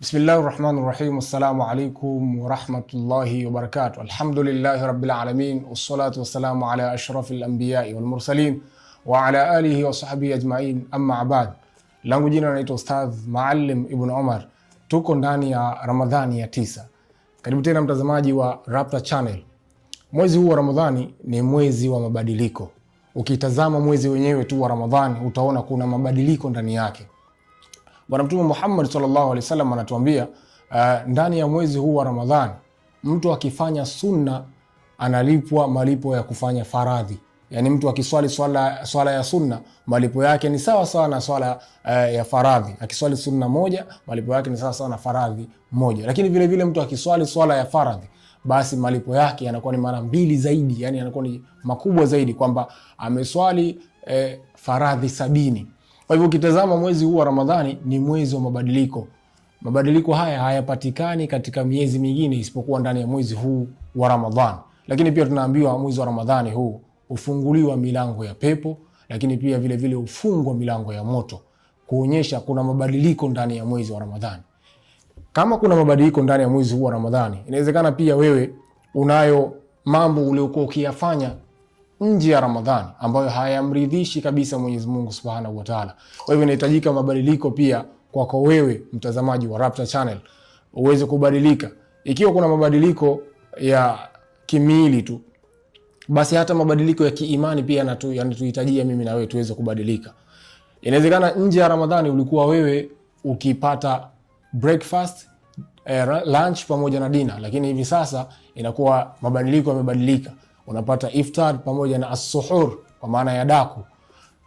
Bismillahir Rahmanir Rahim. Assalamu alaikum wa rahmatullahi wa barakatuh. Alhamdulillahi rabbil alamin wassalatu wassalamu ala ashrafil anbiya'i wal mursalin wa ala alihi wa sahbihi ajma'in, amma ba'd. Langu jina naitwa Ustadh Maalim Ibn Omar. Tuko ndani ya Ramadhani ya 9. Karibu tena mtazamaji wa Rapta Channel. Mwezi huu wa Ramadhani ni mwezi wa mabadiliko. Ukitazama mwezi wenyewe tu wa Ramadhani utaona kuna mabadiliko ndani yake. Bwana Mtume Muhammad sallallahu alaihi wasallam anatuambia ndani ya mwezi huu wa Ramadhani mtu akifanya sunna analipwa malipo ya kufanya faradhi. Yani mtu akiswali swala ya sunna malipo yake ni sawa sawa na swala ya faradhi. Akiswali sunna moja malipo yake ni sawa sawa na faradhi moja. Lakini vile vile mtu akiswali swala ya faradhi basi malipo yake yanakuwa ni mara mbili zaidi, yani yanakuwa ni makubwa zaidi, kwamba ameswali faradhi 70. Kwa hivyo ukitazama mwezi huu wa Ramadhani ni mwezi wa mabadiliko. Mabadiliko haya hayapatikani katika miezi mingine isipokuwa ndani ya mwezi huu wa Ramadhani. Lakini pia tunaambiwa mwezi wa Ramadhani huu ufunguliwa milango ya pepo, lakini pia vile vile ufungwa milango ya moto, kuonyesha kuna mabadiliko ndani ya mwezi wa Ramadhani. Kama kuna mabadiliko ndani ya mwezi huu wa Ramadhani, inawezekana pia wewe unayo mambo uliokuwa ukiyafanya nje ya Ramadhani ambayo hayamridhishi kabisa Mwenyezi Mungu Subhanahu wa Ta'ala. Kwa hivyo inahitajika mabadiliko pia kwako wewe mtazamaji wa Rapta Channel uweze kubadilika. Ikiwa kuna mabadiliko ya kimwili tu, basi hata mabadiliko ya kiimani pia yanatuhitajia mimi na wewe tuweze kubadilika. Inawezekana nje ya Ramadhani ulikuwa wewe ukipata breakfast, lunch pamoja na dinner, lakini hivi sasa inakuwa mabadiliko yamebadilika. Unapata iftar pamoja na as-suhur kwa maana ya daku.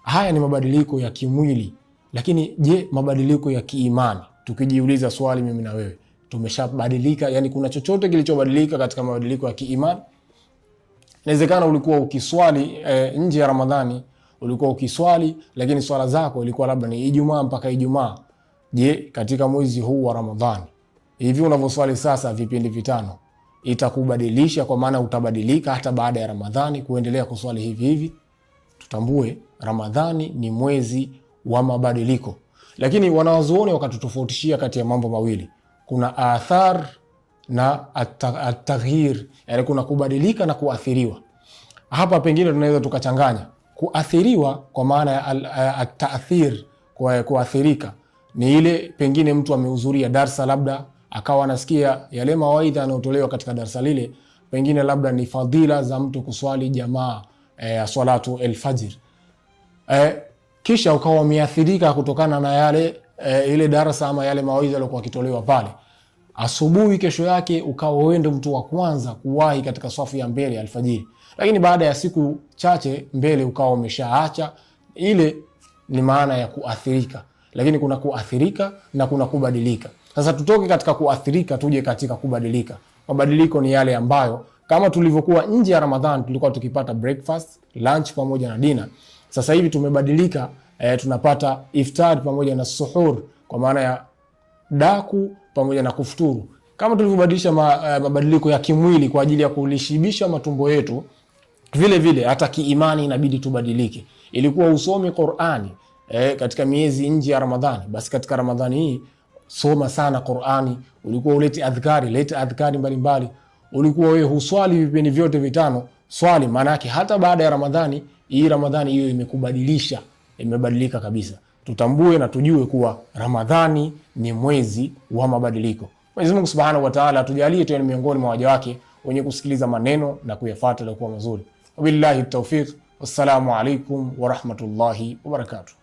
Haya ni mabadiliko ya kimwili. Lakini je, mabadiliko ya kiimani? Tukijiuliza swali mimi na wewe, tumeshabadilika? Yani kuna chochote kilichobadilika katika mabadiliko ya kiimani? Inawezekana ulikuwa ukiswali nje ya Ramadhani, ulikuwa ukiswali lakini swala zako ilikuwa labda ni Ijumaa mpaka Ijumaa. Je, katika mwezi huu wa Ramadhani hivi unavyoswali sasa vipindi vitano itakubadilisha? Kwa maana utabadilika hata baada ya Ramadhani kuendelea kuswali hivi hivi? Tutambue Ramadhani ni mwezi wa mabadiliko. Lakini wanawazuoni wakatutofautishia kati ya mambo mawili. Kuna athar na at-taghyir, yani kuna kubadilika na kuathiriwa. Hapa pengine tunaweza tukachanganya. Kuathiriwa kwa maana ya at-ta'thir, kuathirika ni ile pengine mtu amehudhuria darasa, labda akawa anasikia yale mawaidha yanayotolewa katika darasa lile, pengine labda ni fadhila za mtu kuswali jamaa salatu al-fajr. Kisha ukawa umeathirika kutokana na yale ile darasa ama yale mawaidha yaliokuwa kitolewa pale. Asubuhi kesho yake ukawa wewe ndio mtu wa kwanza kuwahi katika safu ya mbele alfajiri. Lakini baada ya siku chache mbele ukawa umeshaacha. Ile ni maana ya kuathirika. Lakini kuna kuathirika na kuna kubadilika. Sasa tutoke katika kuathirika tuje katika kubadilika. Mabadiliko ni yale ambayo kama tulivyokuwa nje ya Ramadhani tulikuwa tukipata breakfast, lunch pamoja na dinner. Sasa hivi tumebadilika, tunapata iftar pamoja na suhur kwa maana ya daku pamoja na kufuturu. Kama tulivyobadilisha mabadiliko ya kimwili kwa ajili ya kulishibisha matumbo yetu, vile vile hata kiimani inabidi tubadilike. Ilikuwa usome Qur'ani katika miezi nje ya Ramadhani, basi katika Ramadhani hii soma sana Qur'ani. Ulikuwa ulete adhkari, lete adhkari mbalimbali. Ulikuwa wewe huswali vipindi vyote vitano, swali. Maana yake hata baada ya Ramadhani, hii Ramadhani hiyo imekubadilisha, imebadilika kabisa. Tutambue na tujue kuwa Ramadhani ni mwezi wa mabadiliko. Mwenyezi Mungu Subhanahu wa Ta'ala atujalie tuwe miongoni mwa waja wake wenye kusikiliza maneno na kuyafuata yaliokuwa mazuri. Wabillahi tawfiq. Wassalamu alaikum wa rahmatullahi wa barakatuh.